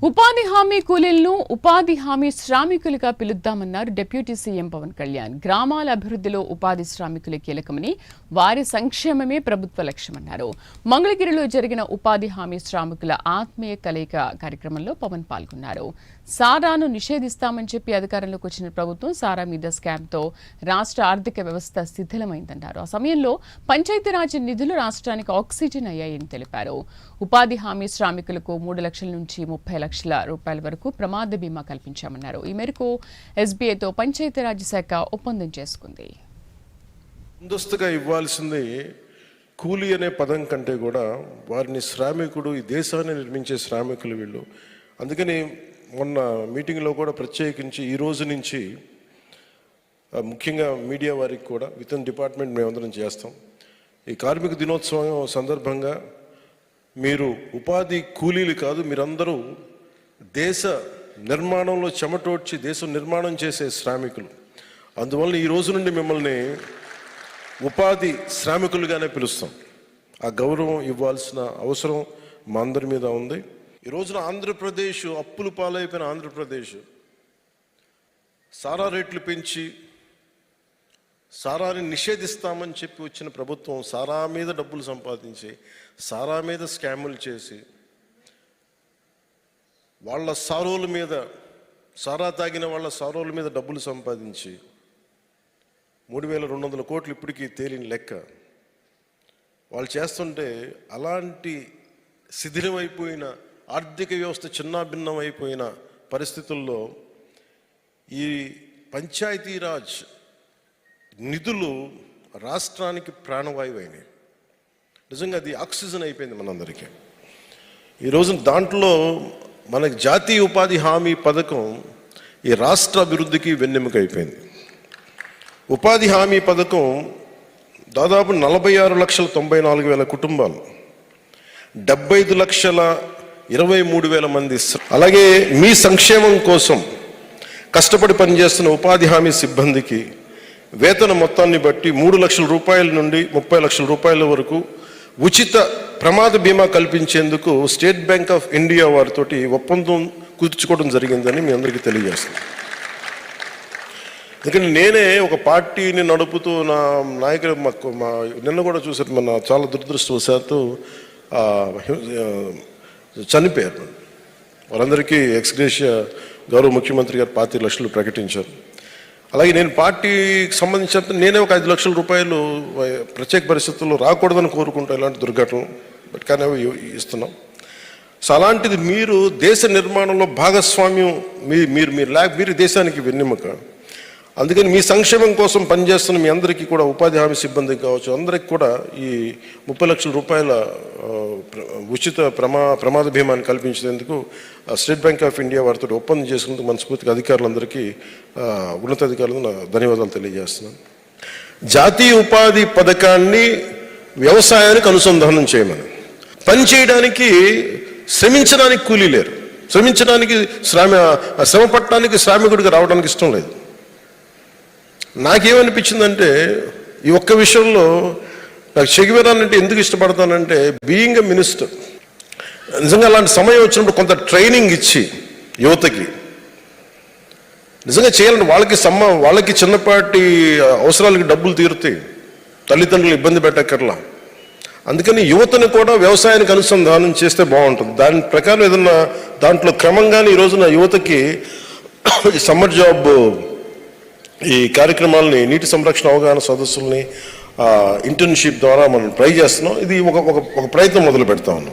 ఉపాధి హామీ కూలీలను ఉపాధి హామీ శ్రామికులుగా పిలుద్దామన్నారు డిప్యూటీ సీఎం పవన్ కళ్యాణ్. గ్రామాల అభివృద్ధిలో ఉపాధి శ్రామికులు కీలకమని, వారి సంక్షేమమే ప్రభుత్వ లక్ష్యమన్నారు. మంగళగిరిలో జరిగిన ఉపాధి హామీ శ్రామికుల ఆత్మీయ కలయిక కార్యక్రమంలో పవన్ పాల్గొన్నారు. సారాను నిషేధిస్తామని చెప్పి అధికారంలోకి వచ్చిన ప్రభుత్వం సారా మీద స్కామ్తో రాష్ట్ర ఆర్థిక వ్యవస్థ శిథిలమైందన్నారు. ఆ సమయంలో పంచాయతీరాజ్ నిధులు రాష్ట్రానికి ఆక్సిజన్ అయ్యాయని తెలిపారు. ఉపాధి హామీ శ్రామికులకు 3 లక్షల నుంచి 30 లక్షల రూపాయల వరకు ప్రమాద బీమా కల్పించామన్నారు. ఈ మేరకు ఎస్బీఐతో పంచాయతీరాజ్ శాఖ ఒప్పందం చేసుకుంది. ముందస్తుగా ఇవ్వాల్సింది కూలీ అనే పదం కంటే కూడా వారిని శ్రామికుడు, ఈ దేశాన్ని నిర్మించే శ్రామికులు వీళ్ళు. అందుకని మొన్న మీటింగ్లో కూడా ప్రత్యేకించి ఈ రోజు నుంచి ముఖ్యంగా మీడియా వారికి కూడా విత్ ఇన్ డిపార్ట్మెంట్ మేమందరం చేస్తాం. ఈ కార్మిక దినోత్సవం సందర్భంగా మీరు ఉపాధి కూలీలు కాదు, మీరందరూ దేశ నిర్మాణంలో చెమటోడ్చి దేశం నిర్మాణం చేసే శ్రామికులు. అందువల్ల ఈ రోజు నుండి మిమ్మల్ని ఉపాధి శ్రామికులుగానే పిలుస్తాం. ఆ గౌరవం ఇవ్వాల్సిన అవసరం మా అందరి మీద ఉంది. ఈ రోజున ఆంధ్రప్రదేశ్ అప్పులు పాలైపోయిన ఆంధ్రప్రదేశ్ సారా రేట్లు పెంచి సారాని నిషేధిస్తామని చెప్పి వచ్చిన ప్రభుత్వం సారా మీద డబ్బులు సంపాదించి సారా మీద స్కాములు చేసి వాళ్ళ సారోల మీద, సారా తాగిన వాళ్ళ సారోల మీద డబ్బులు సంపాదించి 3200 కోట్లు ఇప్పటికీ తేలిన లెక్క. వాళ్ళు చేస్తుంటే అలాంటి శిథిలమైపోయిన ఆర్థిక వ్యవస్థ చిన్నాభిన్నం అయిపోయిన పరిస్థితుల్లో ఈ పంచాయతీరాజ్ నిధులు రాష్ట్రానికి ప్రాణవాయువు అయినాయి. నిజంగా అది ఆక్సిజన్ అయిపోయింది మనందరికీ. ఈరోజు దాంట్లో మనకి జాతీయ ఉపాధి హామీ పథకం ఈ రాష్ట్ర అభివృద్ధికి వెన్నెముక అయిపోయింది. ఉపాధి హామీ పథకం దాదాపు 46,94,000 కుటుంబాలు, 75,23,000 మంది. అలాగే మీ సంక్షేమం కోసం కష్టపడి పనిచేస్తున్న ఉపాధి హామీ సిబ్బందికి వేతన మొత్తాన్ని బట్టి 3 లక్షల రూపాయల నుండి 30 లక్షల రూపాయల వరకు ఉచిత ప్రమాద బీమా కల్పించేందుకు స్టేట్ బ్యాంక్ ఆఫ్ ఇండియా వారితోటి ఒప్పందం కుదుర్చుకోవడం జరిగిందని మీ అందరికీ తెలియజేస్తాను. ఎందుకంటే నేనే ఒక పార్టీని నడుపుతూ నా నాయకులు నిన్న కూడా చూసారు, మన చాలా దురదృష్టవశాత్తు చనిపోయారు. వాళ్ళందరికీ ఎక్స్గ్రేషియా గౌరవ ముఖ్యమంత్రి గారు 25 లక్షలు ప్రకటించారు. అలాగే నేను పార్టీకి సంబంధించినంత నేనే ఒక 5 లక్షల రూపాయలు ప్రత్యేక పరిస్థితుల్లో రాకూడదని కోరుకుంటాం ఇలాంటి దుర్ఘటనలు, బట్ కానీ ఇస్తున్నాం. సో అలాంటిది మీరు దేశ నిర్మాణంలో భాగస్వామ్యం మీరు దేశానికి వెన్నెముక. అందుకని మీ సంక్షేమం కోసం పనిచేస్తున్న మీ అందరికీ కూడా ఉపాధి హామీ సిబ్బందికి కావచ్చు, అందరికి కూడా ఈ 30 లక్షల రూపాయల ఉచిత ప్రమాద బీమాని కల్పించేందుకు స్టేట్ బ్యాంక్ ఆఫ్ ఇండియా వారితో ఒప్పందం చేసుకునేందుకు మనస్ఫూర్తిగా అధికారులందరికీ, ఉన్నతాధికారులకు ధన్యవాదాలు తెలియజేస్తున్నాను. జాతీయ ఉపాధి పథకాన్ని వ్యవసాయానికి అనుసంధానం చేయమని, పని చేయడానికి శ్రమించడానికి కూలీ లేరు, శ్రమించడానికి శ్రమ పట్టడానికి శ్రామికుడికి రావడానికి ఇష్టం లేదు. నాకేమనిపించిందంటే ఈ ఒక్క విషయంలో నాకు చెగివేరానంటే ఎందుకు ఇష్టపడతానంటే, బీయింగ్ ఎ మినిస్టర్ నిజంగా అలాంటి సమయం వచ్చినప్పుడు కొంత ట్రైనింగ్ ఇచ్చి యువతకి నిజంగా చేయాలంటే వాళ్ళకి చిన్నపాటి అవసరాలకి డబ్బులు తీరుతాయి, తల్లిదండ్రులు ఇబ్బంది పెట్టక్కర్లా. అందుకని యువతను కూడా వ్యవసాయానికి అనుసంధానం చేస్తే బాగుంటుంది. దాని ప్రకారం ఏదన్నా దాంట్లో క్రమంగానే ఈ రోజున యువతకి సమ్మర్ జాబ్ ఈ కార్యక్రమాలని, నీటి సంరక్షణ అవగాహన సదస్సుల్ని, ఇంటర్న్షిప్ ద్వారా మనం ట్రై చేస్తున్నాం. ఇది ఒక ప్రయత్నం మొదలు పెడతా ఉన్నాం.